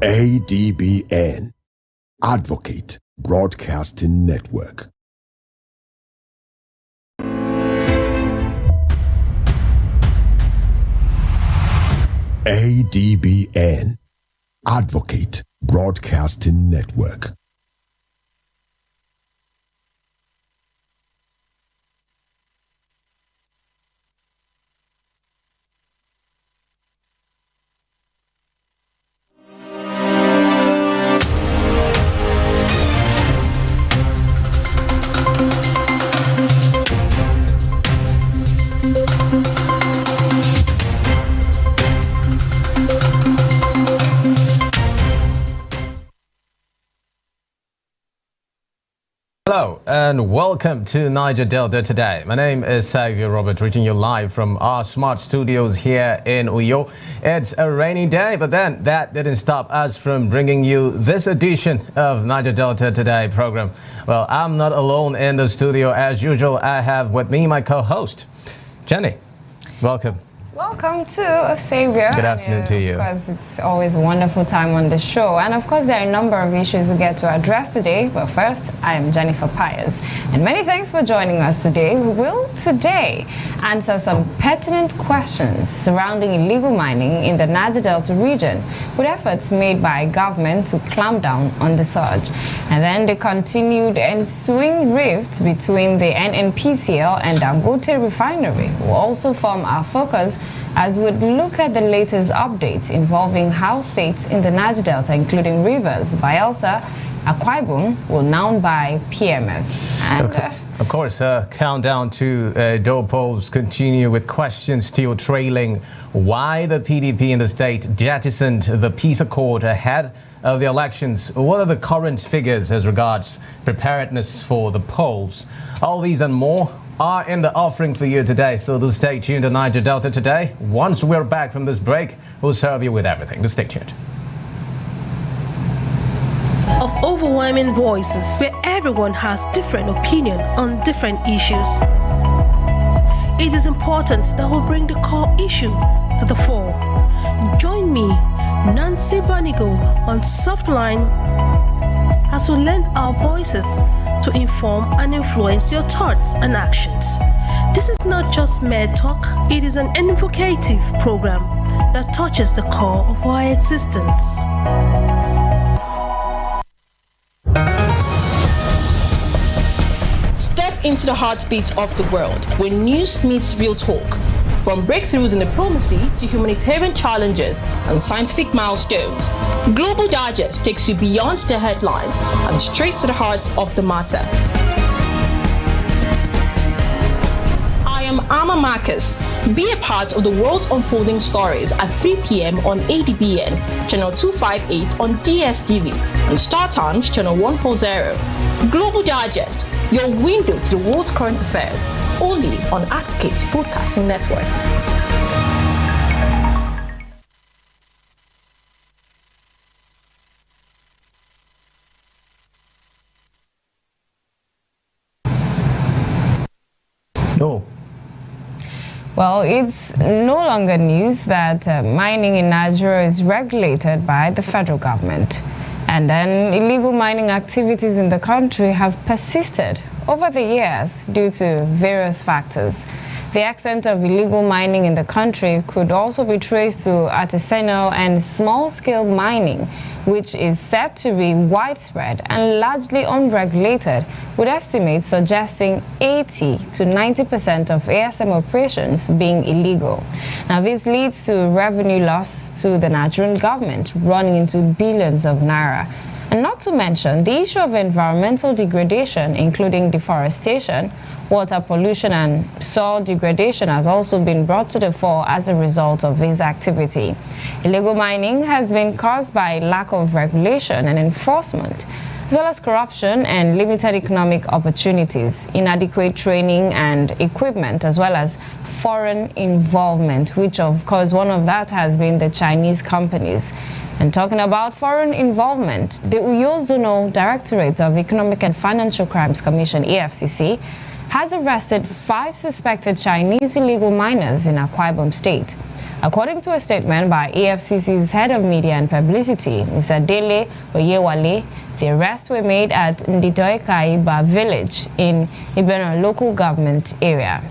ADBN, Advocate Broadcasting Network. ADBN, Advocate Broadcasting Network. Hello and welcome to Niger Delta Today. My name is Xavier Robert, reaching you live from our smart studios here in Uyo. It's a rainy day, but then that didn't stop us from bringing you this edition of Niger Delta Today program. Well, I'm not alone in the studio as usual. I have with me my co-host, Jenny. Welcome. Welcome to Xavier. Good afternoon to you. Because it's always a wonderful time on the show. And of course, there are a number of issues we get to address today. But first, I am Jennifer Pius. And many thanks for joining us today. We will today answer some pertinent questions surrounding illegal mining in the Niger Delta region, with efforts made by government to clamp down on the surge. And then the continued ensuing rift between the NNPCL and Dangote refinery will also form our focus, as we look at the latest updates involving how states in the Niger Delta, including Rivers, Bayelsa, Akwa Ibom, will now buy PMS. And of course, countdown to door polls continue, with questions still trailing why the PDP in the state jettisoned the peace accord ahead of the elections. What are the current figures as regards preparedness for the polls? All these and more are in the offering for you today, so do stay tuned to Niger Delta Today. Once we're back from this break, we'll serve you with everything. Do stay tuned. Of overwhelming voices, where everyone has different opinion on different issues, it is important that we bring the core issue to the fore. Join me, Nancy Banigo, on Softline as we lend our voices to inform and influence your thoughts and actions. This is not just mere talk, it is an invocative program that touches the core of our existence. Step into the heartbeat of the world, where news meets real talk. From breakthroughs in diplomacy to humanitarian challenges and scientific milestones, Global Digest takes you beyond the headlines and straight to the heart of the matter. I am Amma Marcus. Be a part of the world's unfolding stories at 3 p.m. on ADBN, channel 258 on DSTV, and Star Times, channel 140. Global Digest, your window to the world's current affairs, only on Advocate Broadcasting Network. No. well, it's no longer news that mining in Nigeria is regulated by the federal government. And then illegal mining activities in the country have persisted over the years due to various factors. The extent of illegal mining in the country could also be traced to artisanal and small-scale mining, which is said to be widespread and largely unregulated, with estimates suggesting 80 to 90% of ASM operations being illegal. Now, this leads to revenue loss to the Nigerian government, running into billions of naira. And not to mention the issue of environmental degradation, including deforestation, water pollution and soil degradation has also been brought to the fore as a result of this activity. Illegal mining has been caused by lack of regulation and enforcement, as well as corruption and limited economic opportunities, inadequate training and equipment, as well as foreign involvement, which of course one of that has been the Chinese companies. And talking about foreign involvement, the Uyo Zonal Directorate of Economic and Financial Crimes Commission, EFCC, has arrested 5 suspected Chinese illegal miners in Akwa Ibom State. According to a statement by EFCC's head of media and publicity, Mr. Dele Oyewale, the arrests were made at Nditoekaiba village in Ibeno local government area.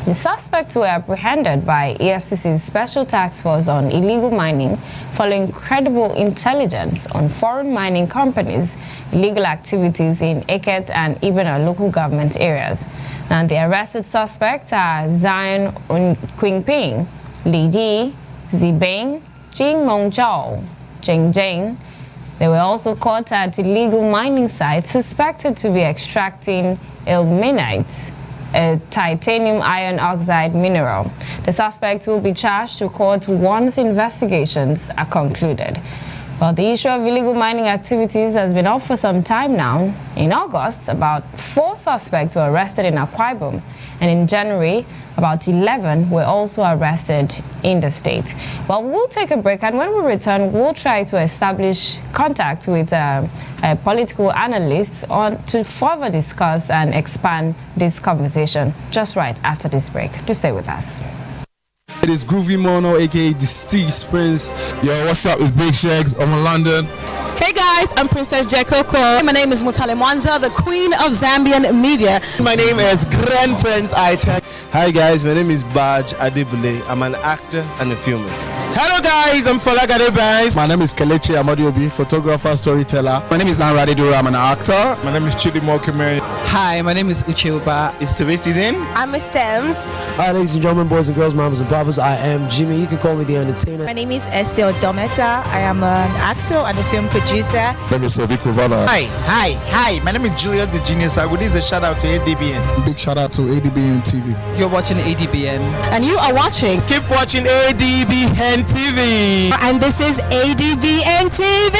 The suspects were apprehended by EFCC's Special Task Force on Illegal Mining following credible intelligence on foreign mining companies' illegal activities in Eket and Ibeno local government areas. Now, the arrested suspects are Zion Qingping, Li Ji, Zibeng, Jing Mongzhao, Jing Jing. They were also caught at illegal mining sites suspected to be extracting ilmenite, a titanium iron oxide mineral. The suspects will be charged to court once investigations are concluded. Well, the issue of illegal mining activities has been up for some time now. In August, about 4 suspects were arrested in Akwa Ibom, and in January, about 11 were also arrested in the state. Well, we'll take a break, and when we return, we'll try to establish contact with political analysts to further discuss and expand this conversation just right after this break. Do stay with us. It is Groovy Mono, aka the Steez Prince. Yo, what's up? It's Big Shags. I'm in London. Hey guys, I'm Princess Jekoko. My name is Mutale Mwanza, the Queen of Zambian Media. My name is Grand Prince Aita. Hi guys, my name is Baj Adibule. I'm an actor and a filmer. Hello guys, I'm Falagade Banks. My name is Kelechi Amadiobi, photographer, storyteller. My name is Lanradi Dura, I'm an actor. My name is Chidi Mokime. Hi, my name is Uche Uba. It's TV season. I'm Miss Stems. Hi ladies and gentlemen, boys and girls, mamas and papas, I am Jimmy. You can call me the entertainer. My name is Esio Dometa. I am an actor and a film producer. My name is Sobi Kuvana. Hi. My name is Julius the Genius. I would give a shout out to ADBN. Big shout out to ADBN TV. You're watching ADBN. And you are watching. Keep watching ADBN TV. And this is ADBN TV.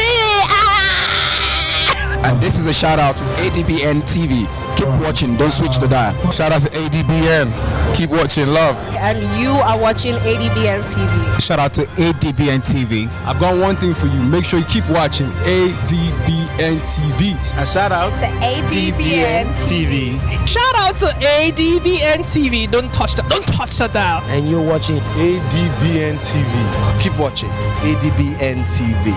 And this is a shout out to ADBN TV. Keep watching, don't switch the dial. Shout out to ADBN. Keep watching, love. And you are watching ADBN TV. Shout out to ADBN TV. I've got one thing for you. Make sure you keep watching ADBN TV. And shout out to ADBN TV. Shout out to ADBN TV. Don't touch that dial. And you're watching ADBN TV. Keep watching ADBN TV.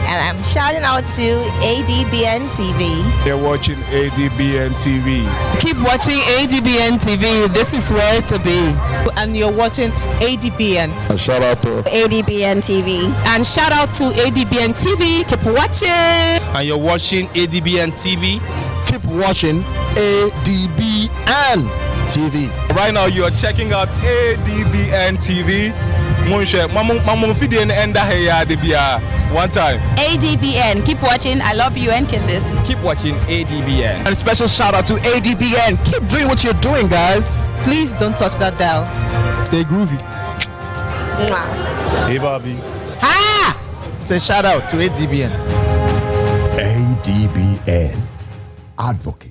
And I'm shouting out to ADBN TV. They're watching ADBN TV. Keep watching ADBN TV. This is where to be. And you're watching ADBN. And shout out to ADBN TV. And shout out to ADBN TV. Keep watching. And you're watching ADBN TV. Keep watching ADBN TV. Right now you are checking out ADBN TV. One time. ADBN. Keep watching. I love you and kisses. Keep watching ADBN. And a special shout out to ADBN. Keep doing what you're doing, guys. Please don't touch that dial. Stay groovy. Hey, Bobby. It's a shout out to ADBN. ADBN. Advocate.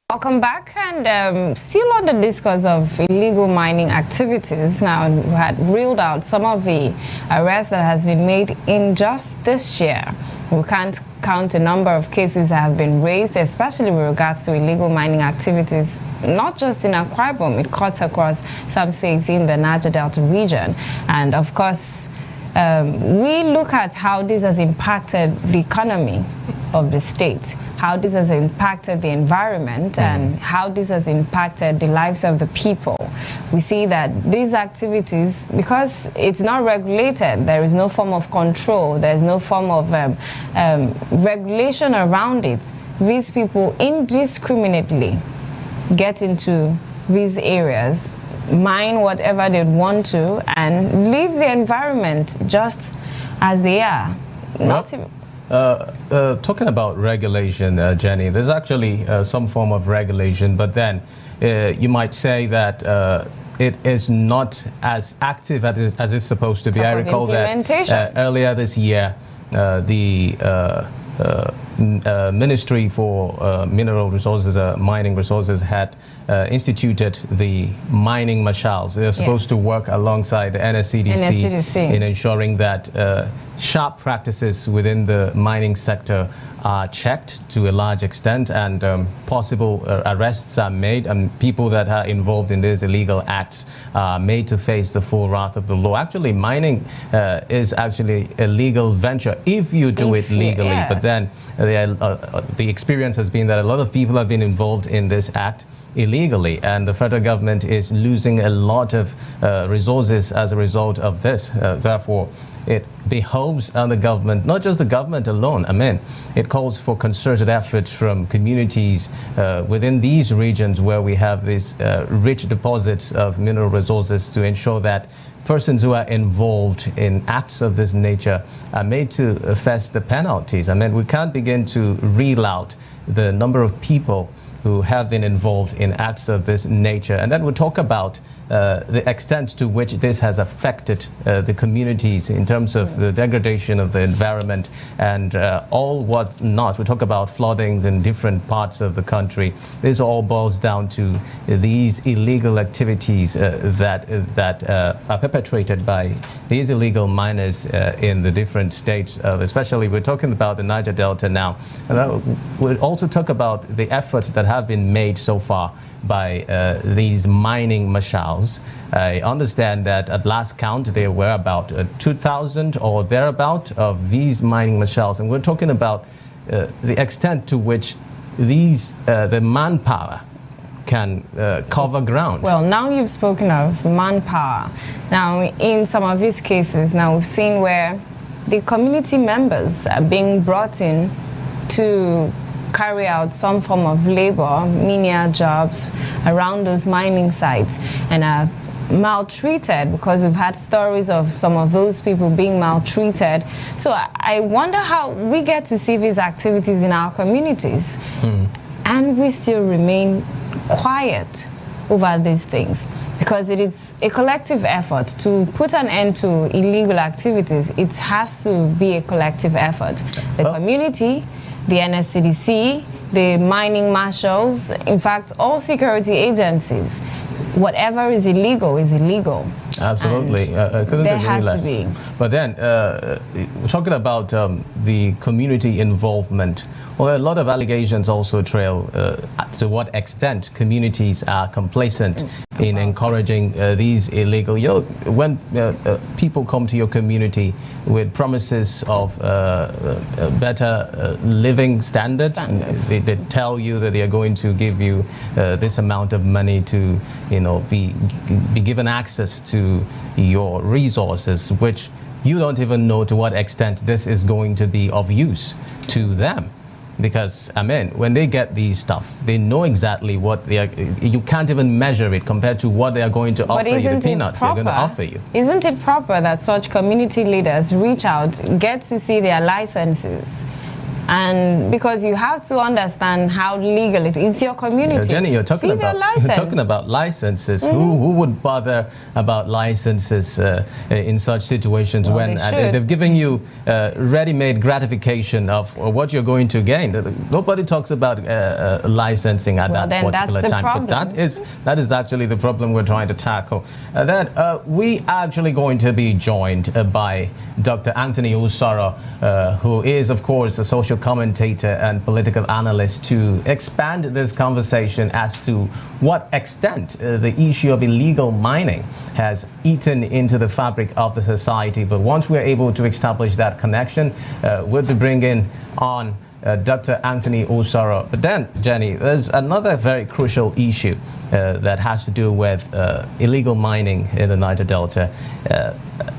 Welcome back, and still on the discourse of illegal mining activities. Now, we had reeled out some of the arrests that has been made in just this year. We can't count the number of cases that have been raised, especially with regards to illegal mining activities, not just in Akwa Ibom, it cuts across some states in the Niger Delta region. And of course, we look at how this has impacted the economy of the state, how this has impacted the environment, and how this has impacted the lives of the people. We see that these activities, because it's not regulated, there is no form of control, there is no form of regulation around it. These people indiscriminately get into these areas, mine whatever they want to, and leave the environment just as they are. Talking about regulation, Jenny, there's actually some form of regulation, but then you might say that it is not as active as it's supposed to be. I recall that earlier this year, the Ministry for Mineral Resources, Mining Resources had instituted the mining marshals. They're supposed to work alongside the NSCDC in ensuring that sharp practices within the mining sector are checked to a large extent, and possible arrests are made, and people that are involved in these illegal acts are made to face the full wrath of the law. Actually, mining is actually a legal venture if you do it legally. Yes. But then the experience has been that a lot of people have been involved in this act illegally, and the federal government is losing a lot of resources as a result of this. Therefore, it behoves on the government, not just the government alone. I mean, it calls for concerted efforts from communities within these regions where we have these rich deposits of mineral resources, to ensure that persons who are involved in acts of this nature are made to face the penalties. I mean, we can't begin to reel out the number of people who have been involved in acts of this nature. And then we'll talk about the extent to which this has affected the communities in terms of the degradation of the environment and all what's not. We talk about floodings in different parts of the country. This all boils down to these illegal activities that are perpetrated by these illegal miners in the different states. Especially, we're talking about the Niger Delta now. And we'll also talk about the efforts that have been made so far by these mining marshals. I understand that at last count there were about 2,000 or thereabout of these mining marshals, and we're talking about the extent to which these the manpower can cover ground. Well, now you've spoken of manpower. Now, in some of these cases, now we've seen where the community members are being brought in to carry out some form of labor, menial jobs around those mining sites, and are maltreated, because we've had stories of some of those people being maltreated. So I wonder how we get to see these activities in our communities, and we still remain quiet over these things, because it is a collective effort to put an end to illegal activities. It has to be a collective effort. The community, the NSCDC, the mining marshals, in fact, all security agencies. Whatever is illegal is illegal. Absolutely. I couldn't agree less. But then, talking about the community involvement, well, a lot of allegations also trail to what extent communities are complacent in encouraging these illegal. When people come to your community with promises of better living standards, they tell you that they are going to give you this amount of money to, be given access to your resources, which you don't even know to what extent this is going to be of use to them. Because, I mean, when they get these stuff, they know exactly what they are. You can't even measure it compared to what they are going to offer you, the peanuts they're going to offer you. Isn't it proper that such community leaders reach out, get to see their licenses? And because you have to understand how legal it is. It's your community. Jenny, you're talking about licenses. Who would bother about licenses in such situations when they've given you ready-made gratification of what you're going to gain? Nobody talks about licensing at that particular time. But that is actually the problem we're trying to tackle. We are actually going to be joined by Dr. Anthony Usoro, who is, of course, a social commentator and political analyst, to expand this conversation as to what extent the issue of illegal mining has eaten into the fabric of the society. But once we're able to establish that connection, we'll be bringing on Dr. Anthony Usoro. But then, Jenny, there's another very crucial issue that has to do with illegal mining in the Niger Delta.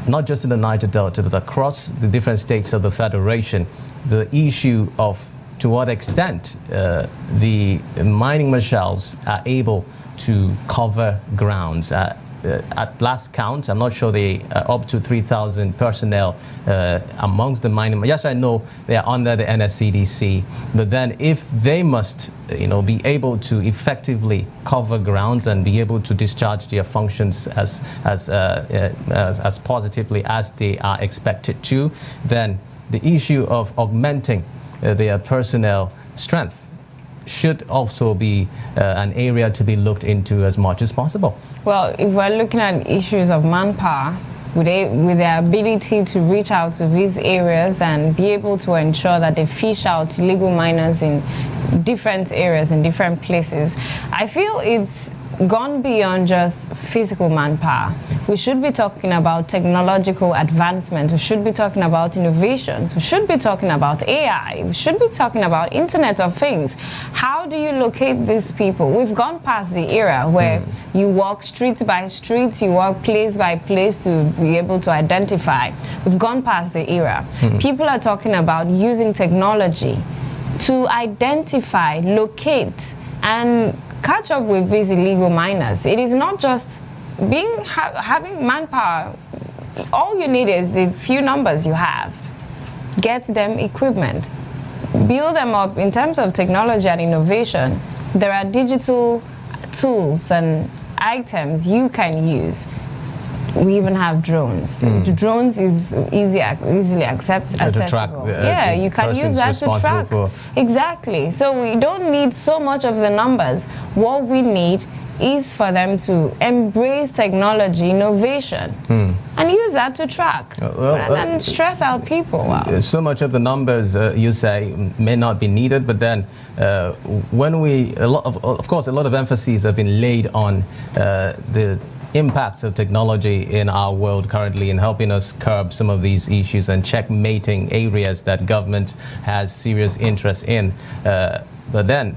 Not just in the Niger Delta, but across the different states of the Federation. The issue of to what extent the mining marshals are able to cover grounds. At last count, I'm not sure they are up to 3,000 personnel amongst the mining. Yes, I know they are under the NSCDC, but then if they must, be able to effectively cover grounds and be able to discharge their functions as positively as they are expected to, then the issue of augmenting their personnel strength should also be an area to be looked into as much as possible. Well, if we're looking at issues of manpower, with their ability to reach out to these areas and be able to ensure that they fish out illegal miners in different areas, in different places. I feel it's gone beyond just physical manpower. We should be talking about technological advancement. We should be talking about innovations. We should be talking about AI. We should be talking about Internet of Things. How do you locate these people? We've gone past the era where you walk street by street, you walk place by place to be able to identify. We've gone past the era. People are talking about using technology to identify, locate, and catch up with these illegal miners. It is not just having manpower. All you need is the few numbers you have. Get them equipment. Build them up in terms of technology and innovation. There are digital tools and items you can use. We even have drones. Drones is easily accessible. To track you can use that to track. Exactly. So we don't need so much of the numbers. What we need is for them to embrace technology, innovation, and use that to track and stress out people. Wow. So much of the numbers you say may not be needed, but then when of course, a lot of emphasis have been laid on the impacts of technology in our world currently in helping us curb some of these issues and checkmating areas that government has serious interest in. But then,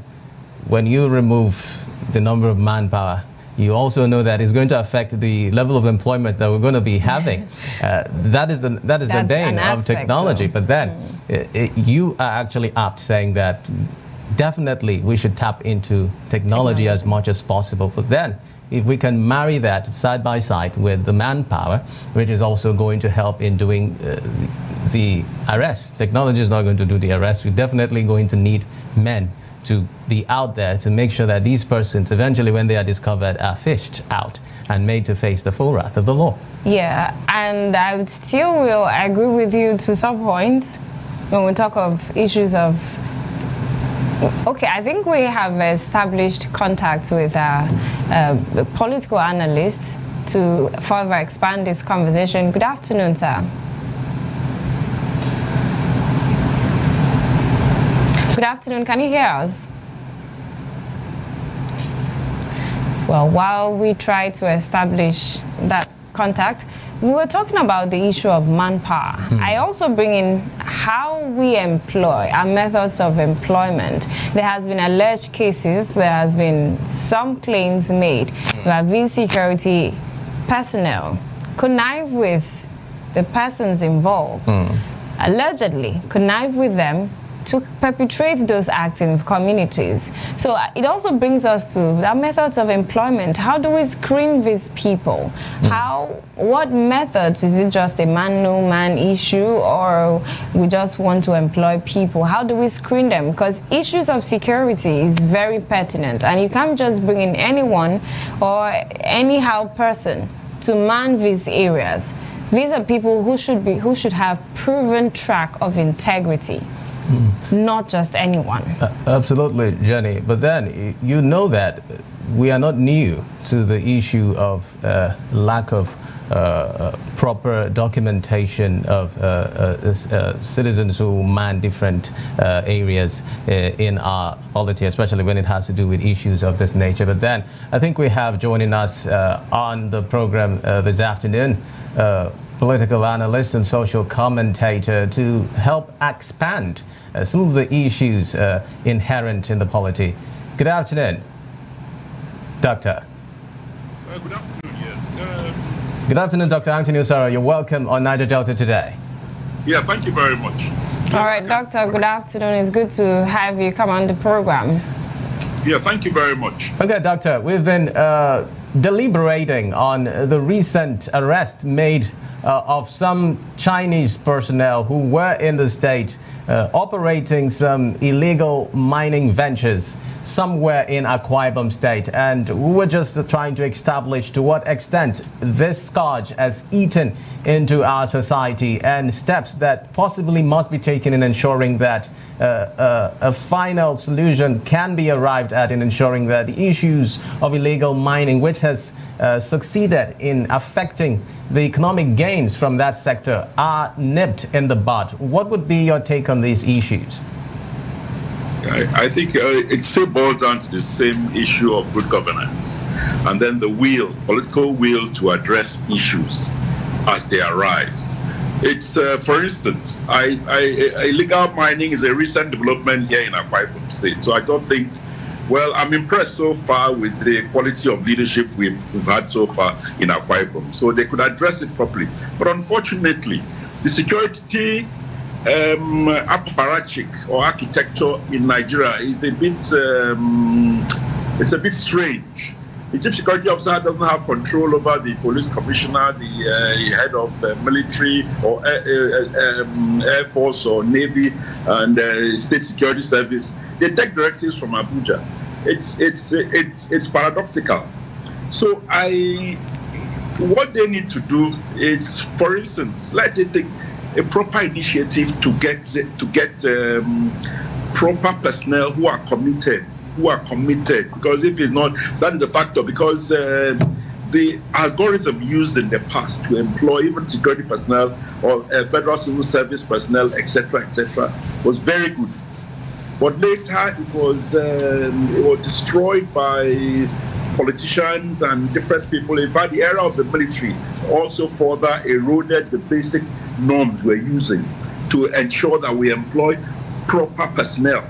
when you remove the number of manpower, you also know that it's going to affect the level of employment that we're going to be having. That is the bane of technology. But then, you are actually apt saying that definitely we should tap into technology as much as possible. But then, if we can marry that side by side with the manpower, which is also going to help in doing the arrests. Technology is not going to do the arrest. We're definitely going to need men to be out there to make sure that these persons, eventually when they are discovered, are fished out and made to face the full wrath of the law. Yeah, and I would still will agree with you to some point when we talk of issues of okay, I think we have established contact with a political analyst to further expand this conversation. Good afternoon, sir. Good afternoon, can you hear us? Well, while we try to establish that contact, we were talking about the issue of manpower. I also bring in how we employ, our methods of employment. There has been alleged cases, there has been some claims made that these security personnel connive with the persons involved, allegedly connive with them to perpetrate those acts in communities. So it also brings us to our methods of employment. How do we screen these people? What methods? Is it just a man-no-man issue, or we just want to employ people? How do we screen them? Because issues of security is very pertinent, and you can't just bring in anyone or anyhow person to man these areas. These are people who should have proven track of integrity. Not just anyone. Absolutely, Jenny. But then, you know that we are not new to the issue of lack of proper documentation of citizens who man different areas in our polity, especially when it has to do with issues of this nature. But then, I think we have joining us on the program this afternoon, political analyst and social commentator to help expand some of the issues inherent in the polity. Good afternoon, Doctor. Good afternoon, yes. Good afternoon, Dr. Anthony Osara. You're welcome on Niger Delta today. Yeah, thank you very much. All right, Doctor, good afternoon. It's good to have you come on the program. Yeah, thank you very much. Okay, Doctor, we've been deliberating on the recent arrest made of some Chinese personnel who were in the state operating some illegal mining ventures somewhere in Akwa Ibom State. And we were just trying to establish to what extent this scourge has eaten into our society and steps that possibly must be taken in ensuring that a final solution can be arrived at in ensuring that the issues of illegal mining, which has succeeded in affecting the economic gains from that sector are nipped in the bud. What would be your take on these issues? I think it still boils down to the same issue of good governance, and then the political will to address issues as they arise. It's, for instance, illegal mining is a recent development here in Akwa Ibom State. So I don't think, well, I'm impressed so far with the quality of leadership we've had so far in Akwa Ibom. So they could address it properly. But unfortunately, the security apparatchik or architecture in Nigeria is a bit, it's a bit strange. The chief security officer doesn't have control over the police commissioner, the head of military or Air Force or Navy and state security service. They take directives from Abuja. It's paradoxical. So what they need to do is, for instance, let they take a proper initiative to get proper personnel who are committed, because if it's not, that is a factor, because the algorithm used in the past to employ even security personnel or federal civil service personnel, etc., was very good. But later it was destroyed by politicians and different people. In fact, the era of the military also further eroded the basic norms we're using to ensure that we employ proper personnel.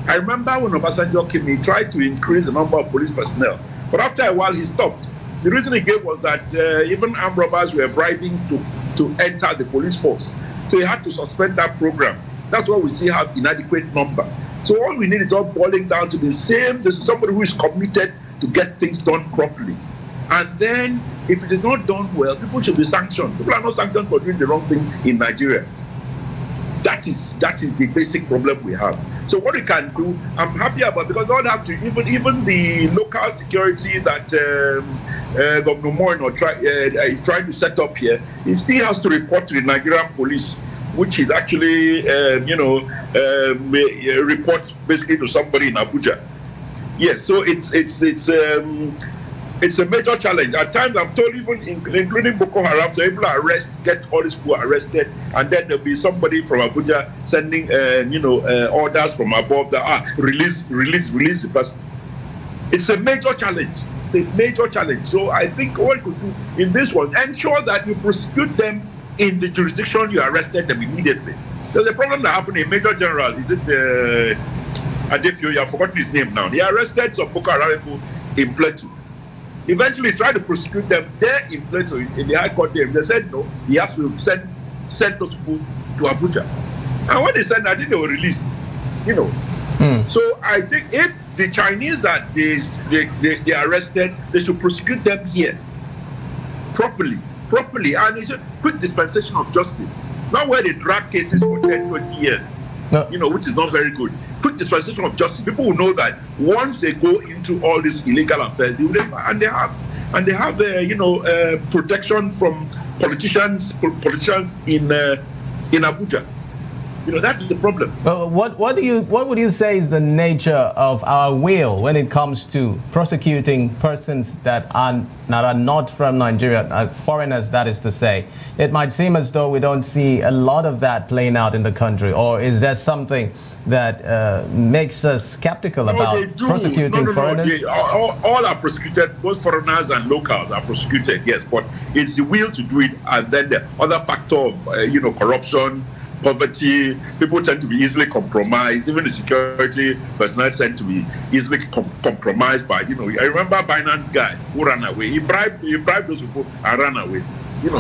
I remember when Obasanjo came, he tried to increase the number of police personnel, but after a while he stopped. The reason he gave was that even armed robbers were bribing to enter the police force. So he had to suspend that program. That's why we see have inadequate number. So all we need is all boiling down to the same, this is somebody who is committed to get things done properly. And then if it is not done well, people should be sanctioned. People are not sanctioned for doing the wrong thing in Nigeria. That is the basic problem we have. So what we can do, I'm happy about, because all have to, even the local security that Governor Moore is trying to set up here, he still has to report to the Nigerian police, which is actually reports basically to somebody in Abuja. Yes, so it's a major challenge. At times, I'm told, even including Boko Haram, so people are get all these people arrested, and then there'll be somebody from Abuja sending, orders from above that release the person. It's a major challenge. It's a major challenge. So I think what you could do in this one, ensure that you prosecute them in the jurisdiction you arrested them immediately. There's a problem that happened in Major General. Is it Adefio? I've forgotten his name now. He arrested some Boko Haram people in Plateau. Eventually tried to prosecute them there in Plateau, in the High Court there. They said no, he has to send those people to Abuja. And when they said that, I think they were released. So I think if the Chinese are they arrested, they should prosecute them here properly, and it's a quick dispensation of justice. Not where they drag cases for 10, 20 years, which is not very good. Quick dispensation of justice. People will know that once they go into all these illegal affairs, they have protection from politicians in Abuja. That's the problem. Well, what would you say is the nature of our will when it comes to prosecuting persons that are not from Nigeria, foreigners, that is to say? It might seem as though we don't see a lot of that playing out in the country, or is there something that makes us skeptical about prosecuting foreigners? All are prosecuted, both foreigners and locals are prosecuted, yes, but it's the will to do it, and then the other factor of corruption, poverty. People tend to be easily compromised. Even the security personnel tend to be easily compromised by, I remember Binance guy who ran away. He bribed those people and ran away.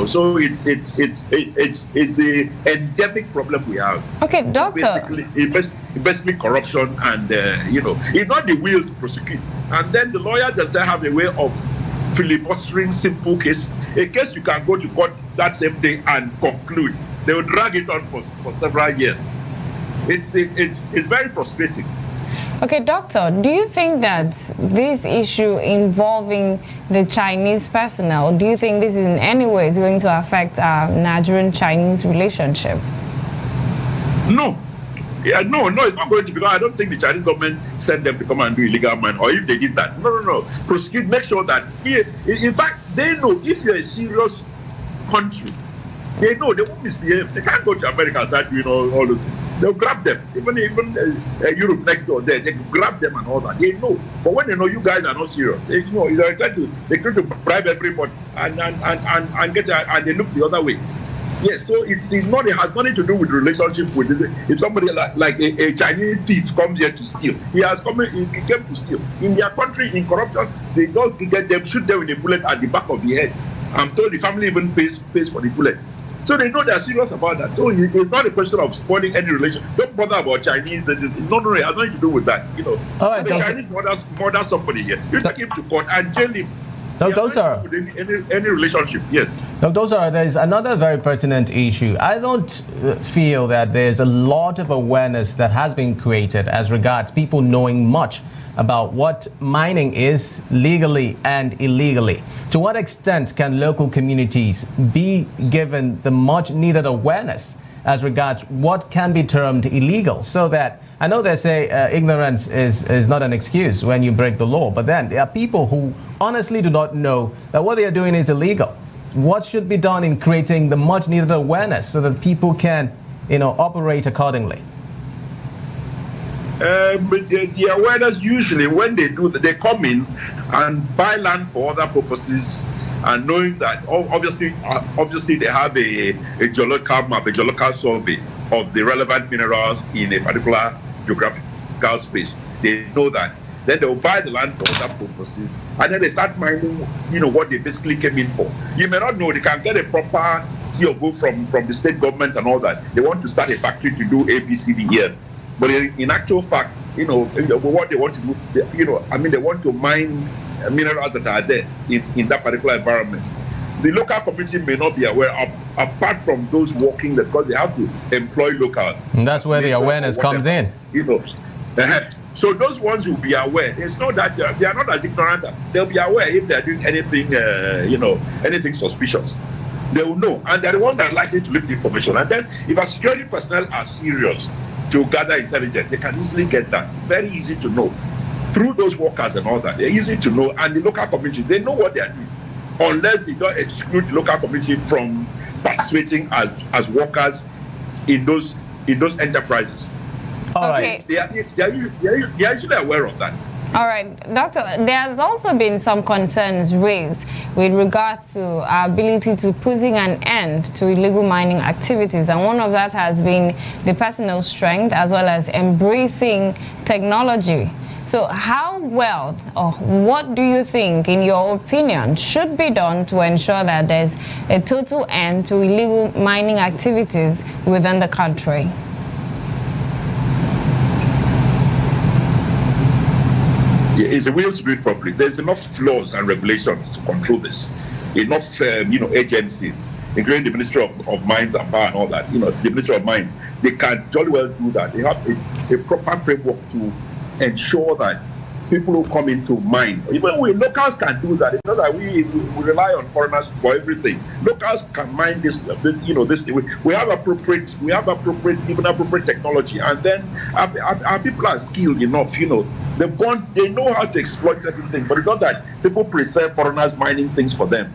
So it's the endemic problem we have. Okay, doctor. Basically corruption and it's not the will to prosecute. And then the lawyers themselves have a way of filibustering simple case. A case you can go to court that same day and conclude. They will drag it on for several years. It's very frustrating. Okay, doctor, do you think that this issue involving the Chinese personnel, do you think this in any way is going to affect our Nigerian-Chinese relationship? No. Yeah, no, it's not going to, because I don't think the Chinese government sent them to come and do illegal mining, or if they did that. No. Prosecute, make sure that, in fact, they know if you're a serious country, they know they won't misbehave. They can't go to America and start doing all those things. They'll grab them. Even Europe next door there, they grab them and all that. They know. But when they know you guys are not serious, they know they're trying to bribe everybody and get and they look the other way. Yes, so it has nothing to do with relationship with it. If somebody like a Chinese thief comes here to steal, he came to steal. In their country, in corruption, they don't get them, shoot them with a bullet at the back of the head. I'm told the family even pays for the bullet. So they know they're serious about that. So it's not a question of spoiling any relation. Don't bother about Chinese. No, it has nothing to do with that. All right, the Chinese murder somebody here. You take him to court and jail him. No, those are any relationship. Yes. No, there's another very pertinent issue. I don't feel that there's a lot of awareness that has been created as regards people knowing much about what mining is legally and illegally. To what extent can local communities be given the much needed awareness as regards what can be termed illegal, so that, I know they say ignorance is not an excuse when you break the law, but then there are people who honestly do not know that what they are doing is illegal. What should be done in creating the much needed awareness so that people can, operate accordingly? But the awareness, usually when they do that, they come in and buy land for other purposes, and knowing that obviously they have a geological map, a geological survey of the relevant minerals in a particular geographical space. They know that. Then they'll buy the land for other purposes, and then they start mining, what they basically came in for. You may not know, they can get a proper CFO from the state government and all that. They want to start a factory to do A, B, C, D, E, F. But in actual fact, what they want to do, they want to mine minerals that are there in that particular environment. The local community may not be aware of, apart from those working there, because they have to employ locals. And that's where the awareness comes in. So those ones will be aware. It's not that they are not as ignorant. They'll be aware if they're doing anything, anything suspicious. They will know, and they're the ones that are likely to leak the information. And then, if our security personnel are serious to gather intelligence, they can easily get that. Very easy to know through those workers and all that. They're easy to know, and the local community, they know what they are doing, unless they don't exclude the local community from participating as workers in those enterprises. All right. They are actually aware of that. All right, Doctor, there has also been some concerns raised with regards to our ability to putting an end to illegal mining activities, and one of that has been the personal strength as well as embracing technology. So how well, or what do you think, in your opinion, should be done to ensure that there's a total end to illegal mining activities within the country? It's a will to do it properly. There's enough laws and regulations to control this. Enough, agencies, including the Ministry of Mines and Power and all that. The Ministry of Mines, they can jolly well do that. They have a proper framework to ensure that people who come into mine, even locals can do that. It's not that we rely on foreigners for everything. Locals can mine this. We have appropriate technology, and then our people are skilled enough. They know how to exploit certain things, but it's not that people prefer foreigners mining things for them.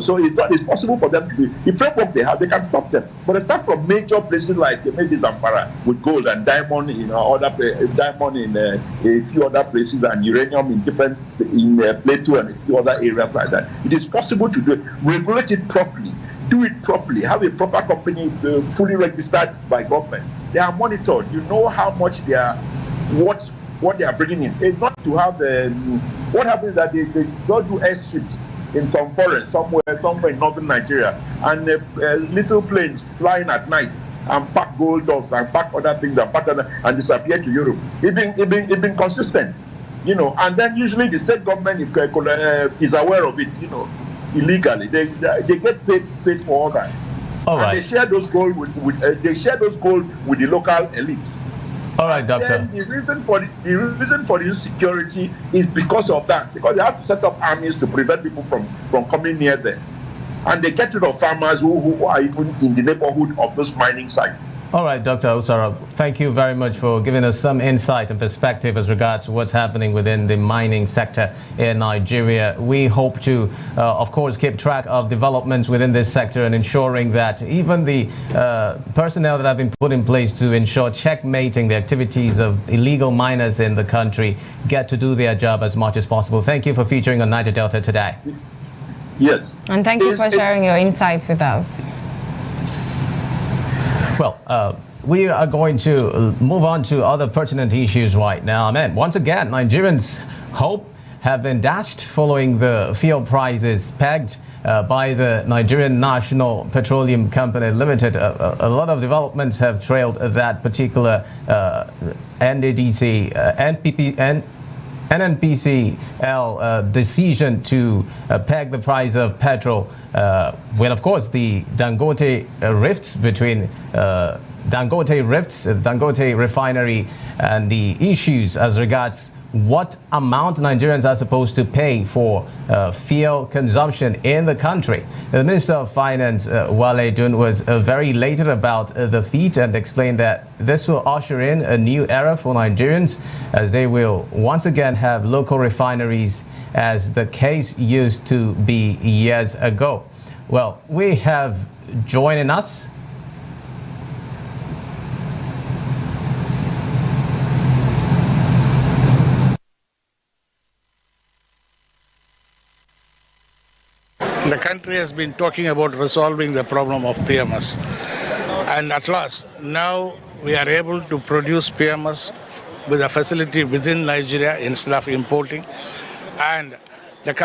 So it's possible for them to do the framework they have. They can stop them, but they start from major places like maybe Zamfara with gold and diamond in a few other places, and uranium in Plateau and a few other areas like that. It is possible to do it. Regulate it properly. Do it properly. Have a proper company fully registered by government. They are monitored. You know how much they are, what they are bringing in. It's not to have what happens is that they don't do airstrips in some forest somewhere in northern Nigeria, and little planes flying at night and pack gold dust and pack other things and disappear to Europe. It's been consistent, and then usually the state government is aware of it, illegally. They get paid for all that. All right. And they share those gold with the local elites. All right, Doctor. And the reason for the insecurity is because of that. Because they have to set up armies to prevent people from coming near them. and they get rid of farmers who are even in the neighborhood of those mining sites. All right, Dr. Usara, thank you very much for giving us some insight and perspective as regards to what's happening within the mining sector in Nigeria. We hope to, of course, keep track of developments within this sector and ensuring that even the personnel that have been put in place to ensure checkmating the activities of illegal miners in the country get to do their job as much as possible. Thank you for featuring on Niger Delta today. Yes. And thank you for sharing your insights with us. Well, we are going to move on to other pertinent issues right now. Once again, Nigerians' hope have been dashed following the fuel prices pegged by the Nigerian National Petroleum Company Limited. A lot of developments have trailed that particular NNPCL decision to peg the price of petrol, when of course the Dangote rifts between Dangote refinery and the issues as regards what amount Nigerians are supposed to pay for fuel consumption in the country. The Minister of Finance, Wale Dun, was very elated about the feat and explained that this will usher in a new era for Nigerians as they will once again have local refineries as the case used to be years ago. Well, we have joining us the country has been talking about resolving the problem of PMS. And at last, now we are able to produce PMS with a facility within Nigeria instead of importing. And the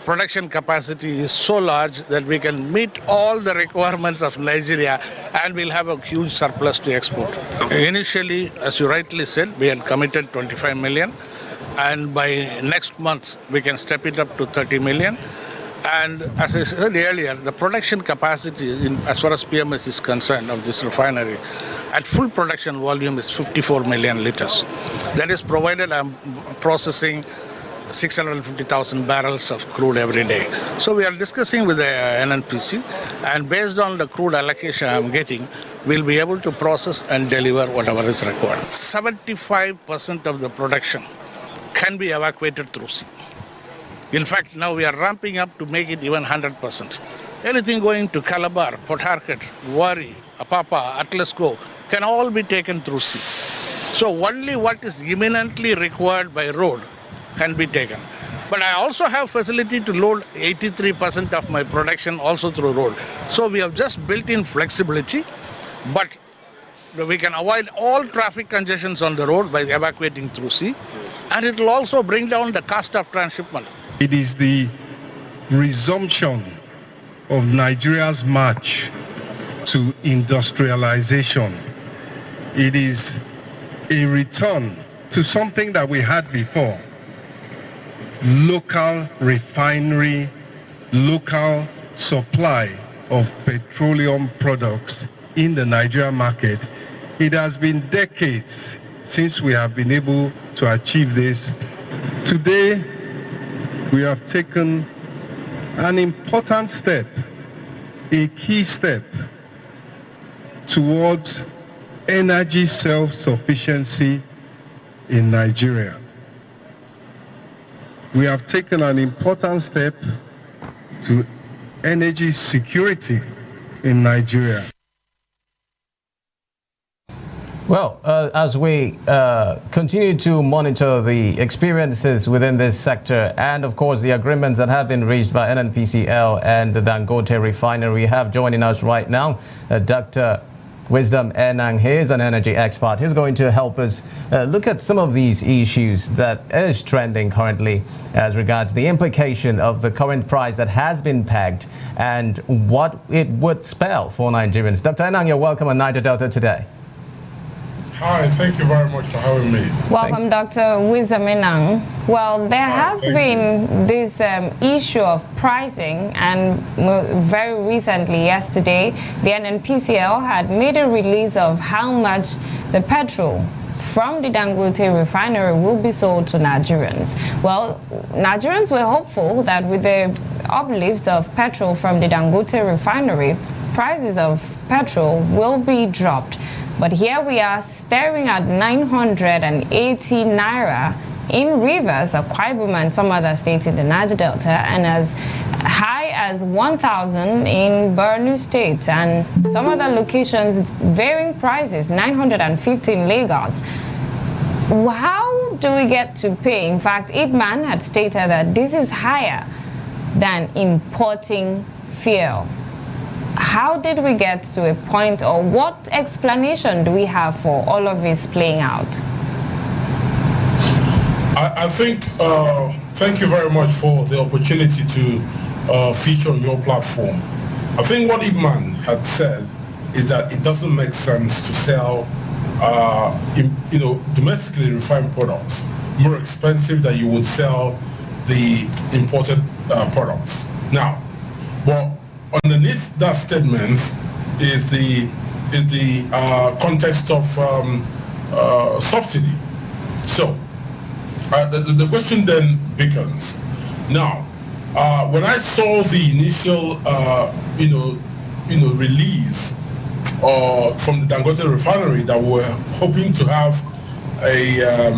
production capacity is so large that we can meet all the requirements of Nigeria and we'll have a huge surplus to export. Initially, as you rightly said, we had committed 25 million. And by next month, we can step it up to 30 million. And as I said earlier, the production capacity, as far as PMS is concerned, of this refinery, at full production volume is 54 million liters. That is provided I'm processing 650,000 barrels of crude every day. So we are discussing with the NNPC, and based on the crude allocation I'm getting, we'll be able to process and deliver whatever is required. 75% of the production can be evacuated through sea. In fact, now we are ramping up to make it even 100%. Anything going to Calabar, Port Harcourt, Wari, Apapa, Atlasco can all be taken through sea. So only what is imminently required by road can be taken. But I also have facility to load 83% of my production also through road. So we have just built in flexibility, but we can avoid all traffic congestions on the road by evacuating through sea. And it will also bring down the cost of transshipment. It is the resumption of Nigeria's march to industrialization. It is a return to something that we had before. Local refinery, local supply of petroleum products in the Nigerian market. It has been decades since we have been able to achieve this. Today, we have taken an important step, a key step towards energy self-sufficiency in Nigeria. We have taken an important step to energy security in Nigeria. Well, as we continue to monitor the experiences within this sector and, of course, the agreements that have been reached by NNPCL and the Dangote refinery, we have joining us right now Dr. Wisdom Enang. He is an energy expert. He's going to help us look at some of these issues that is trending currently as regards the implication of the current price that has been pegged and what it would spell for Nigerians. Dr. Enang, you're welcome on Niger Delta today. Hi, thank you very much for having me. Welcome, Dr. Wisdom Enang. Well, there has been this issue of pricing, and very recently, yesterday, the NNPCL had made a release of how much the petrol from the Dangote refinery will be sold to Nigerians. Well, Nigerians were hopeful that with the uplift of petrol from the Dangote refinery, prices of petrol will be dropped. But here we are staring at 980 naira in Rivers, Akwa Ibom, and some other states in the Niger Delta, and as high as 1,000 in Borno State, and some other locations varying prices, 950 in Lagos. How do we get to pay? In fact, Ipman had stated that this is higher than importing fuel. How did we get to a point, or what explanation do we have for all of this playing out? I think, thank you very much for the opportunity to feature on your platform. I think what Ipman had said is that it doesn't make sense to sell, domestically refined products more expensive than you would sell the imported products. Now, but underneath that statement is the context of subsidy. So the question then becomes, now, when I saw the initial release from the Dangote refinery that we were hoping to have a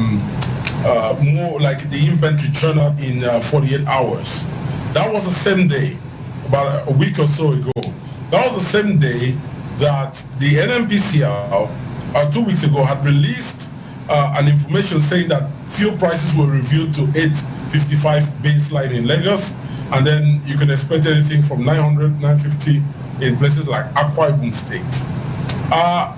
more like the inventory turn out in 48 hours, that was the same day, about a week or so ago. That was the same day that the NNPCL 2 weeks ago had released an information saying that fuel prices were reviewed to 855 baseline in Lagos, and then you can expect anything from 900, 950 in places like Akwa Ibom State.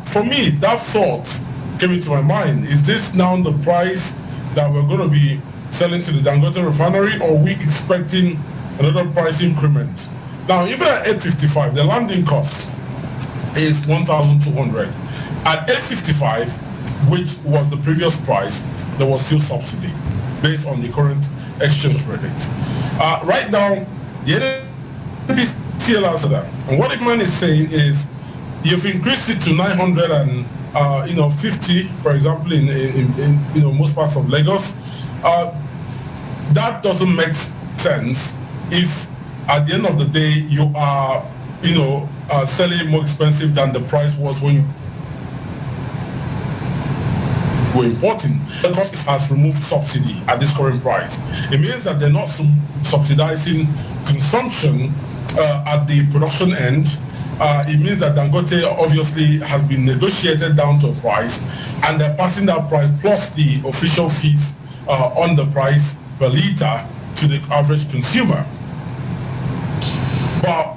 For me, that thought came into my mind. Is this now the price that we're going to be selling to the Dangote refinery, or are we expecting another price increment? Now, even at 855, the landing cost is 1,200. At 855, which was the previous price, there was still subsidy based on the current exchange rate. Right now, the NNPCL has that. And what Ipman is saying is, you've increased it to 950, for example, in most parts of Lagos. That doesn't make sense if at the end of the day you are, selling more expensive than the price was when you were importing. The cost has removed subsidy at this current price. It means that they're not subsidizing consumption at the production end. It means that Dangote obviously has been negotiated down to a price, and they're passing that price plus the official fees on the price per liter to the average consumer. But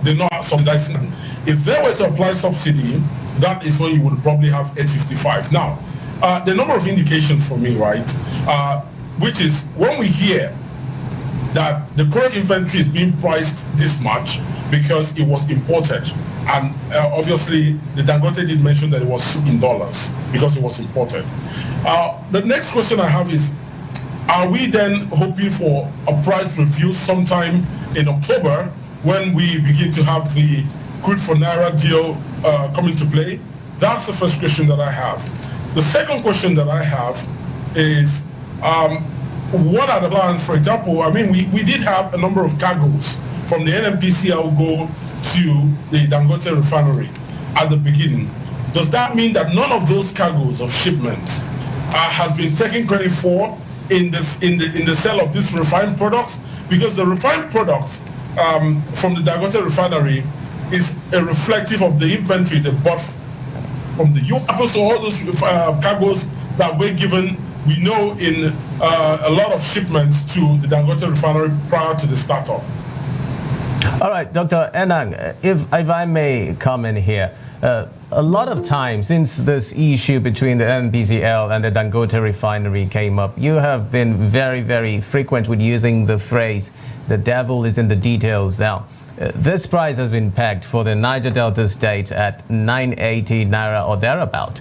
they're not subsidizing. If they were to apply subsidy, that is when you would probably have 855. Now, the number of indications for me, right, which is when we hear that the current inventory is being priced this much because it was imported, and obviously the Dangote did mention that it was in dollars because it was imported. The next question I have is, are we then hoping for a price review sometime in October when we begin to have the crude for Naira deal come into play? That's the first question that I have. The second question that I have is, what are the plans? For example, I mean, we did have a number of cargoes from the NNPCL go to the Dangote refinery at the beginning. Does that mean that none of those cargoes of shipments has been taken credit for in the sale of these refined products? Because the refined products from the Dangote refinery is a reflective of the inventory they bought from the US. Opposed to all those cargoes that were given, we know, in a lot of shipments to the Dangote refinery prior to the startup. All right, Dr. Enang, if I may comment here. A lot of times since this issue between the NNPCL and the Dangote refinery came up, you have been very, very frequent with using the phrase, the devil is in the details. Now, this price has been pegged for the Niger Delta state at 980 naira or thereabout.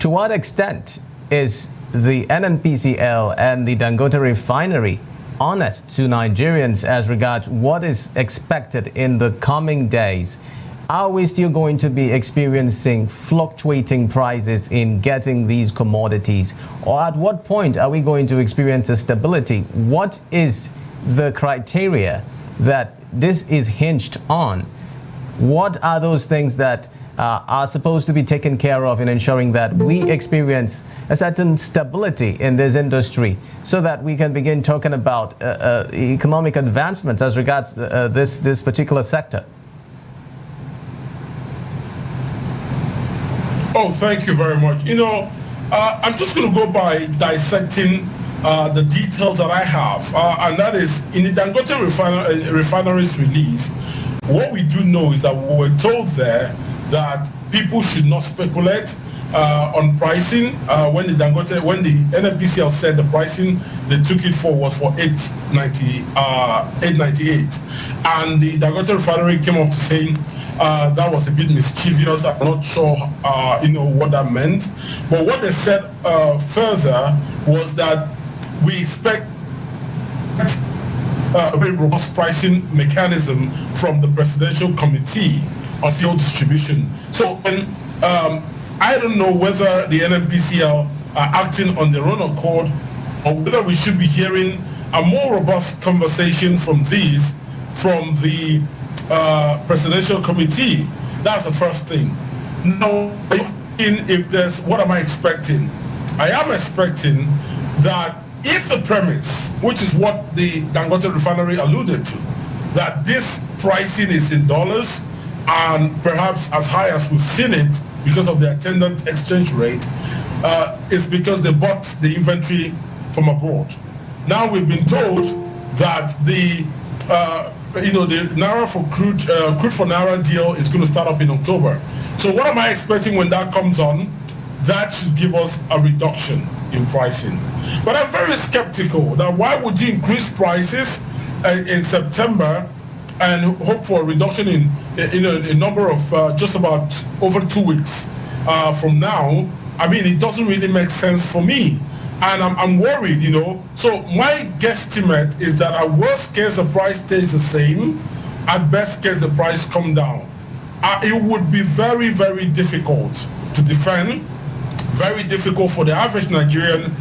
To what extent is the NNPCL and the Dangote refinery honest to Nigerians as regards what is expected in the coming days? are we still going to be experiencing fluctuating prices in getting these commodities? Or at what point are we going to experience a stability? What is the criteria that this is hinged on? What are those things that are supposed to be taken care of in ensuring that we experience a certain stability in this industry so that we can begin talking about economic advancements as regards this particular sector? Oh, thank you very much. You know, I'm just going to go by dissecting the details that I have, and that is in the Dangote refinery's release. What we do know is that we were told there that people should not speculate on pricing. When the NNPCL said the pricing they took it for was for 898, and the Dangote refinery came up to saying that was a bit mischievous. I'm not sure, what that meant. But what they said further was that we expect a very robust pricing mechanism from the Presidential Committee on Fuel Distribution. So I don't know whether the NNPCL are acting on their own accord or whether we should be hearing a more robust conversation from the Presidential Committee. That's the first thing. Now, what am I expecting? I am expecting that if the premise, which is what the Dangote refinery alluded to, that this pricing is in dollars and perhaps as high as we've seen it because of the attendant exchange rate, is because they bought the inventory from abroad. Now we've been told that the Naira for crude for Naira deal is going to start up in October. So what am I expecting when that comes on? That should give us a reduction in pricing. But I'm very skeptical that why would you increase prices in September and hope for a reduction in a number of just about over 2 weeks from now? I mean, it doesn't really make sense for me. And I'm worried, So my guesstimate is that at worst case, the price stays the same. At best case, the price come down. It would be very, very difficult to defend. Very difficult for the average Nigerian,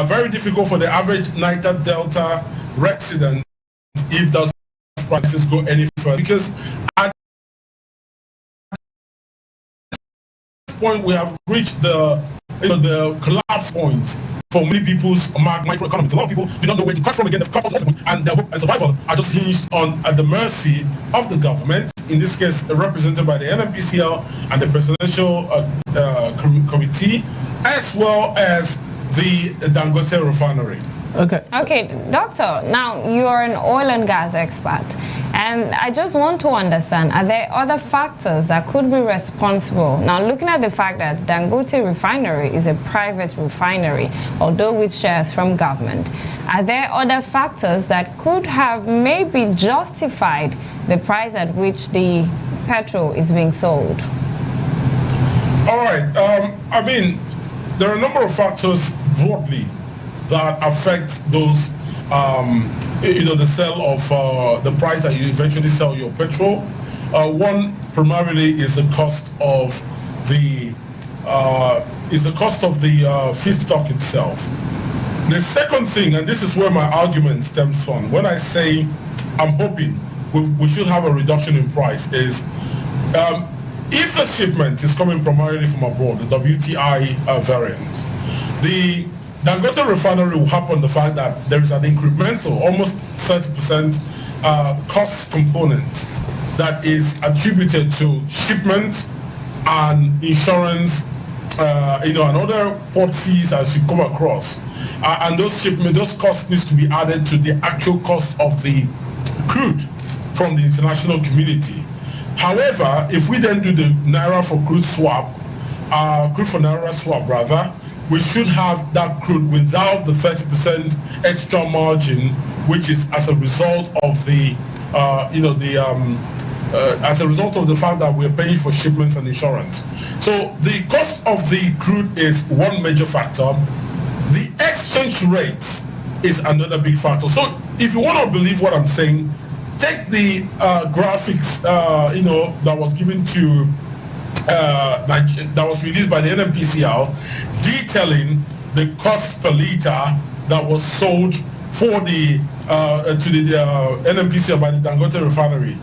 very difficult for the average Niger Delta resident if those prices go any further. Because at this point we have reached the collapse point for many people's microeconomies. A lot of people do not know where to cut from again. They've cut off, and their hope and survival are just hinged on at the mercy of the government, in this case represented by the NNPCL and the Presidential Committee, as well as the Dangote refinery. Okay, Doctor, now you're an oil and gas expert, and I just want to understand, are there other factors that could be responsible? Now, looking at the fact that Dangote refinery is a private refinery, although with shares from government, are there other factors that could have maybe justified the price at which the petrol is being sold? All right, I mean, there are a number of factors broadly that affect those, the sale of the price that you eventually sell your petrol. One primarily is the cost of the feedstock itself. The second thing, and this is where my argument stems from, when I say I'm hoping we should have a reduction in price, is if the shipment is coming primarily from abroad, the WTI variant, the Dangote refinery will happen the fact that there is an incremental, almost 30% cost component that is attributed to shipment and insurance, and other port fees as you come across. And those costs needs to be added to the actual cost of the crude from the international community. However, if we then do the Naira for crude swap, crude for Naira swap rather, we should have that crude without the 30% extra margin, which is as a result of the, as a result of the fact that we're paying for shipments and insurance. So the cost of the crude is one major factor. The exchange rate is another big factor. So if you want to believe what I'm saying, take the graphics, that was given to that was released by the NNPCL, detailing the cost per liter that was sold for the to the NNPCL by the Dangote refinery.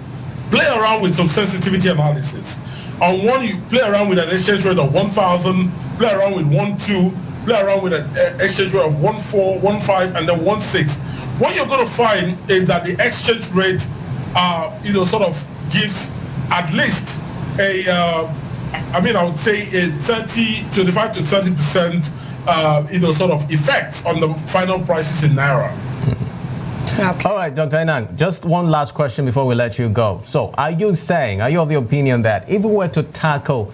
Play around with some sensitivity analysis. On one, you play around with an exchange rate of 1,000, play around with 1.2, play around with an exchange rate of 1.4, 1.5, and then 1.6. What you're going to find is that the exchange rate, sort of gives at least a, I would say a 25 to 30%, sort of effect on the final prices in Naira. Okay. All right, Dr. Enang, just one last question before we let you go. So are you of the opinion that if we were to tackle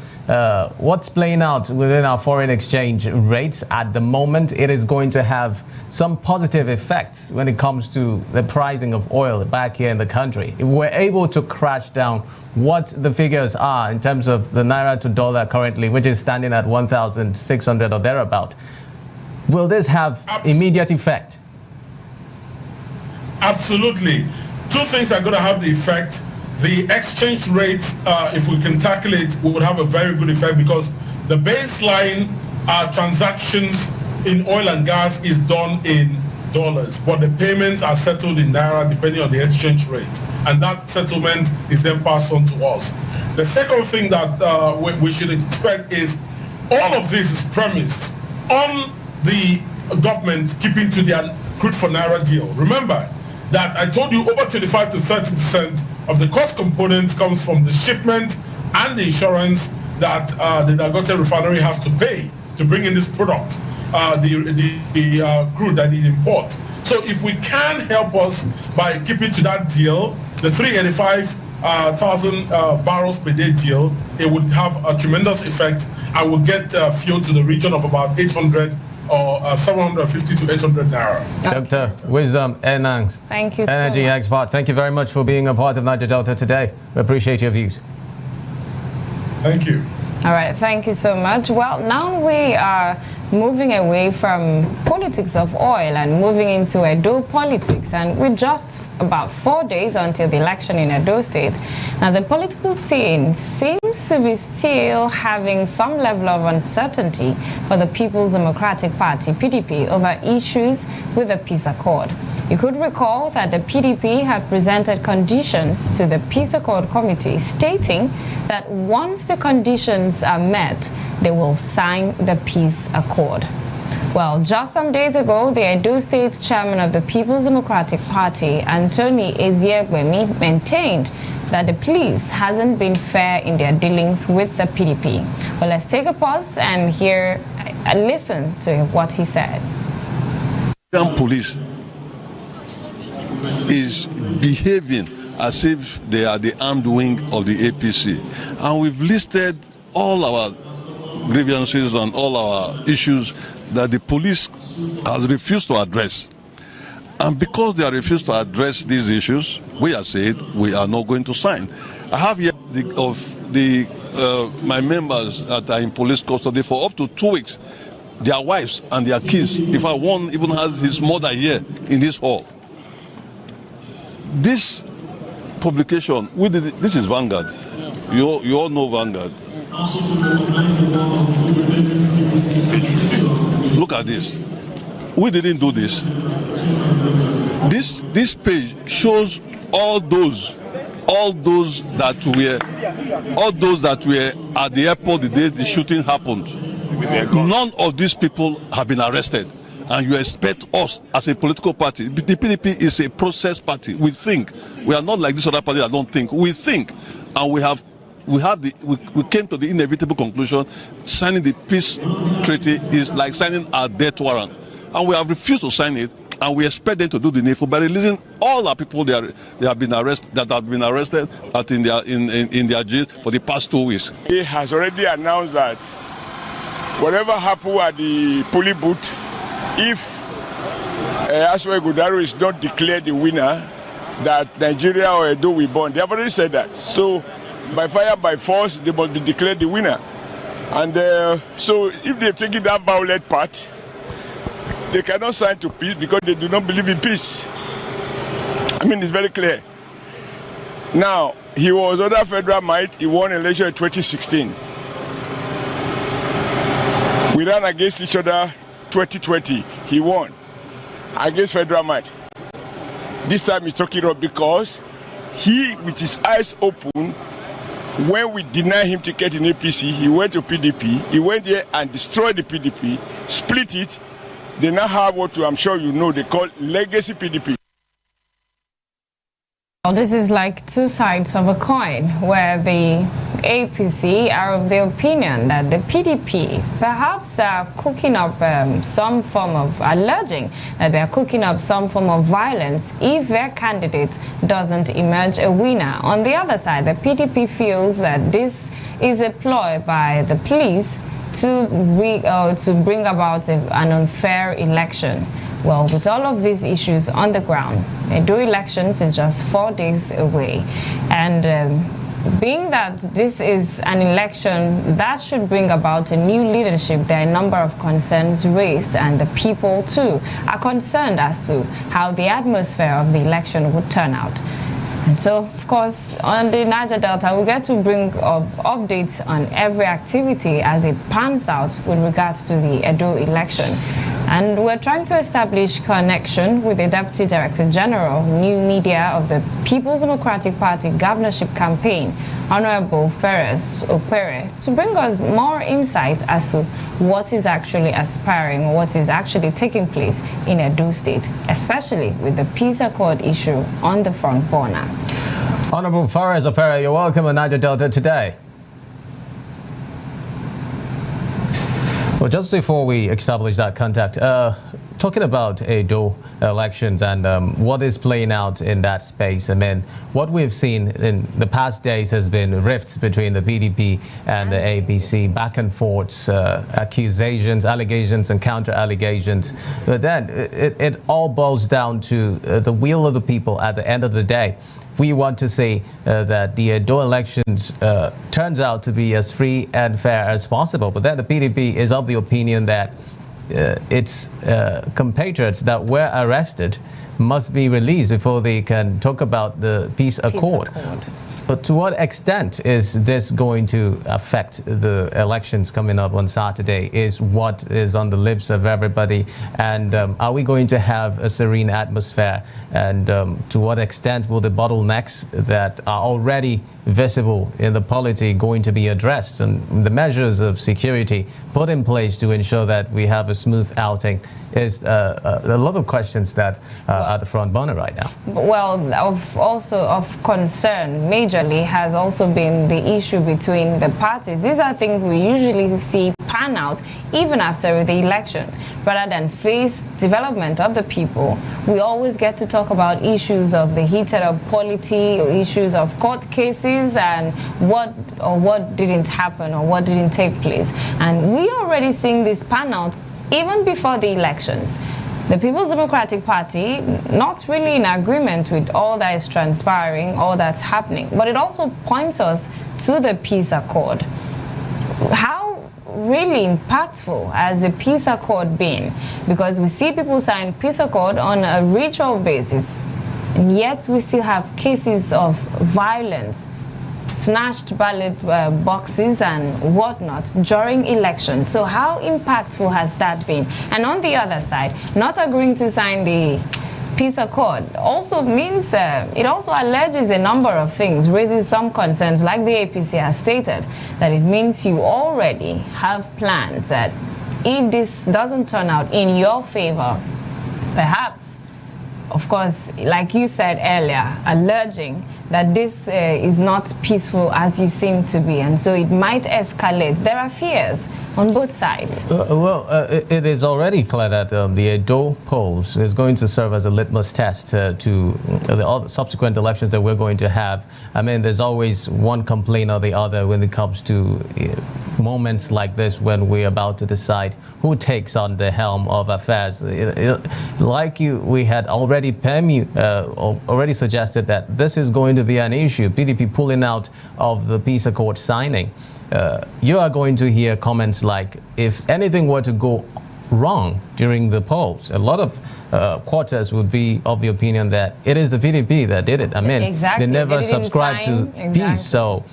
what's playing out within our foreign exchange rates at the moment, it is going to have some positive effects when it comes to the pricing of oil back here in the country? If we're able to crash down what the figures are in terms of the Naira to dollar currently, which is standing at 1,600 or thereabout, will this have immediate effect? Absolutely. Two things are going to have the effect. The exchange rates, if we can tackle it, would have a very good effect because the baseline transactions in oil and gas is done in dollars, but the payments are settled in Naira depending on the exchange rate. And that settlement is then passed on to us. The second thing that we should expect is all of this is premised on the government keeping to their crude for Naira deal. Remember that I told you over 25 to 30% of the cost components comes from the shipment and the insurance that the Dangote refinery has to pay to bring in this product, the crude that it imports. So if we can help us by keeping to that deal, the 385,000 barrels per day deal, it would have a tremendous effect and will get fuel to the region of about 800 or 750 to 800 Naira. Dr. Wisdom Enang, thank you, energy expert. Thank you very much for being a part of Niger Delta today. We appreciate your views. Thank you. All right, thank you so much. Well, now we are moving away from politics of oil and moving into Edo politics, and we're just about 4 days until the election in Edo State. Now, the political scene seems to be still having some level of uncertainty for the People's Democratic Party, PDP, over issues with the peace accord. You could recall that the PDP had presented conditions to the Peace Accord Committee stating that once the conditions are met, they will sign the peace accord. Well, just some days ago, the Edo State chairman of the People's Democratic Party, Anthony Eziegbemi, maintained that the police hasn't been fair in their dealings with the PDP. Well, let's take a pause and listen to what he said. Police is behaving as if they are the armed wing of the APC. And we've listed all our grievances and all our issues that the police has refused to address. And because they have refused to address these issues, we are saying we are not going to sign. I have here my members that are in police custody for up to 2 weeks, their wives and their kids. In fact, one even has his mother here in this hall. This publication, this is Vanguard. You all know Vanguard. Look at this. We didn't do this. This page shows all those that were at the airport the day the shooting happened. None of these people have been arrested. And you expect us as a political party. The PDP is a process party. We think. We are not like this other party that don't think. We think. And we came to the inevitable conclusion: signing the peace treaty is like signing a death warrant. And we have refused to sign it, and we expect them to do the needful by releasing all our people that have been arrested in their jail for the past 2 weeks. He has already announced that whatever happened at the polling booth, if Aswe Godaro is not declared the winner, that Nigeria or Edo will burn. They have already said that. So, by fire, by force, they must be declared the winner. And so, if they've taken that violent part, they cannot sign to peace because they do not believe in peace. I mean, it's very clear. Now, he was under federal might. He won election in 2016. We ran against each other 2020. He won against federal might. This time he's talking up because he, with his eyes open, when we denied him ticket in APC, he went to PDP. He went there and destroyed the PDP, split it. They now have what I'm sure you know they call legacy PDP. Well, this is like two sides of a coin, where the APC are of the opinion that the PDP perhaps are cooking up some form of, alleging that they are cooking up some form of violence if their candidate doesn't emerge a winner. On the other side, the PDP feels that this is a ploy by the police to bring about an unfair election. Well, with all of these issues on the ground, Edo elections is just 4 days away. And being that this is an election that should bring about a new leadership, there are a number of concerns raised, and the people too are concerned as to how the atmosphere of the election would turn out. And so, of course, on the Niger Delta, we get to bring updates on every activity as it pans out with regards to the Edo election. And we're trying to establish connection with the Deputy Director General, New Media of the People's Democratic Party governorship campaign, Honorable Ferris Opere, to bring us more insights as to what is actually aspiring, what is actually taking place in Edo State, especially with the peace accord issue on the front burner. Honorable Ferris Opere, you're welcome on Niger Delta today. Well, just before we establish that contact, talking about Edo elections and what is playing out in that space, I mean, what we've seen in the past days has been rifts between the PDP and the APC, back and forths, accusations, allegations and counter-allegations. But then it all boils down to the will of the people at the end of the day. We want to say that the Edo elections turns out to be as free and fair as possible. But then the PDP is of the opinion that its compatriots that were arrested must be released before they can talk about the peace accord. But to what extent is this going to affect the elections coming up on Saturday is what is on the lips of everybody. And are we going to have a serene atmosphere? And to what extent will the bottlenecks that are already visible in the polity going to be addressed, and the measures of security put in place to ensure that we have a smooth outing? Is a lot of questions that are at the front burner right now. Well, also of concern majorly has also been the issue between the parties. These are things we usually see pan out even after the election. Rather than face development of the people, we always get to talk about issues of the heated up polity, or issues of court cases, and what didn't happen or what didn't take place. And we already seeing this pan out even before the elections. The People's Democratic Party not really in agreement with all that is transpiring, all that's happening. But it also points us to the peace accord. How really impactful has the peace accord been? Because we see people sign peace accord on a ritual basis, and yet we still have cases of violence, snatched ballot boxes and whatnot during elections. So how impactful has that been? And on the other side, not agreeing to sign the peace accord also means it also alleges a number of things, raises some concerns, like the APC has stated, that it means you already have plans that if this doesn't turn out in your favor, perhaps, of course, like you said earlier, alleging that this is not peaceful as you seem to be, and so it might escalate. There are fears on both sides. It is already clear that the Edo polls is going to serve as a litmus test to the subsequent elections that we're going to have. I mean, there's always one complaint or the other when it comes to moments like this, when we're about to decide who takes on the helm of affairs. We had already already suggested that this is going to be an issue, PDP pulling out of the peace accord signing. You are going to hear comments like, if anything were to go wrong during the polls. A lot of quarters would be of the opinion that it is the PDP that did it. I mean, exactly. They never subscribed to peace. So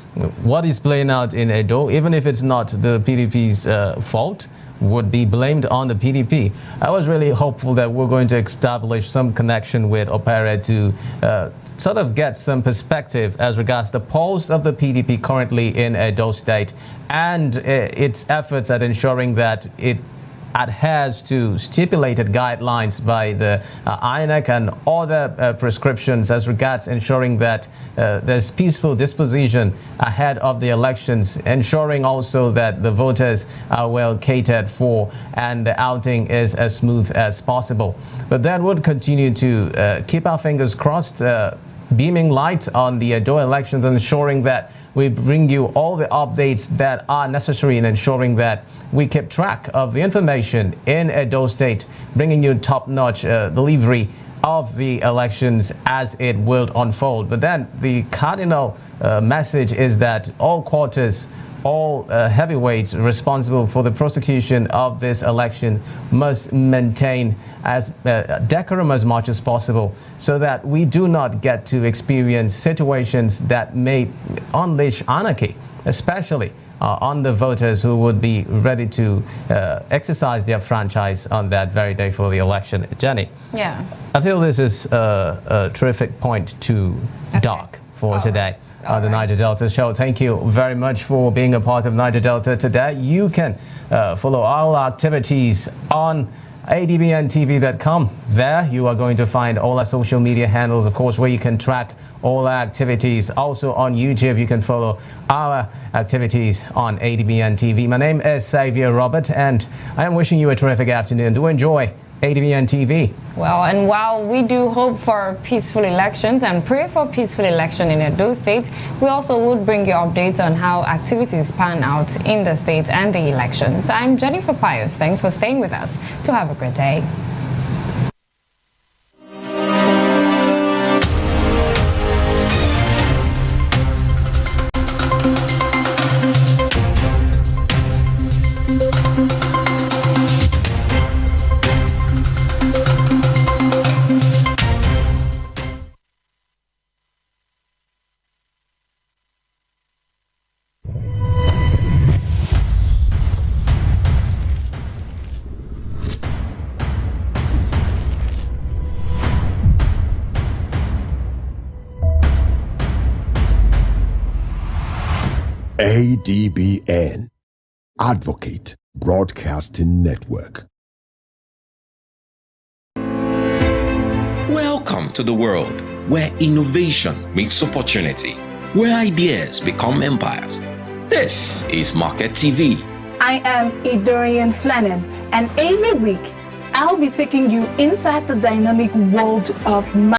what is playing out in Edo, even if it's not the PDP's fault, would be blamed on the PDP. I was really hopeful that we're going to establish some connection with Opere to sort of get some perspective as regards the polls of the PDP currently in Edo State and its efforts at ensuring that it adheres to stipulated guidelines by the INEC and other prescriptions as regards ensuring that there's peaceful disposition ahead of the elections, ensuring also that the voters are well catered for and the outing is as smooth as possible. But that would continue to keep our fingers crossed, beaming light on the Edo elections, ensuring that we bring you all the updates that are necessary in ensuring that we keep track of the information in Edo State, bringing you top-notch delivery of the elections as it will unfold. But then the cardinal message is that all quarters, all heavyweights responsible for the prosecution of this election must maintain as decorum as much as possible so that we do not get to experience situations that may unleash anarchy, especially on the voters who would be ready to exercise their franchise on that very day for the election. Jenny, yeah, I feel this is a terrific point to dock for today. The Niger Delta Show. Thank you very much for being a part of Niger Delta today. You can follow all our activities on adbntv.com. There you are going to find all our social media handles, of course, where you can track all our activities. Also on YouTube, you can follow our activities on ADBN-TV. My name is Xavier Robert, and I am wishing you a terrific afternoon. Do enjoy ADBN-TV. Well, and while we do hope for peaceful elections and pray for peaceful election in Edo State, we also would bring you updates on how activities pan out in the state and the elections. I'm Jennifer Pius. Thanks for staying with us. To have a great day. ADBN, Advocate Broadcasting Network. Welcome to the world where innovation meets opportunity, where ideas become empires. This is Market TV. I am Idorian Flennon, and every week I'll be taking you inside the dynamic world of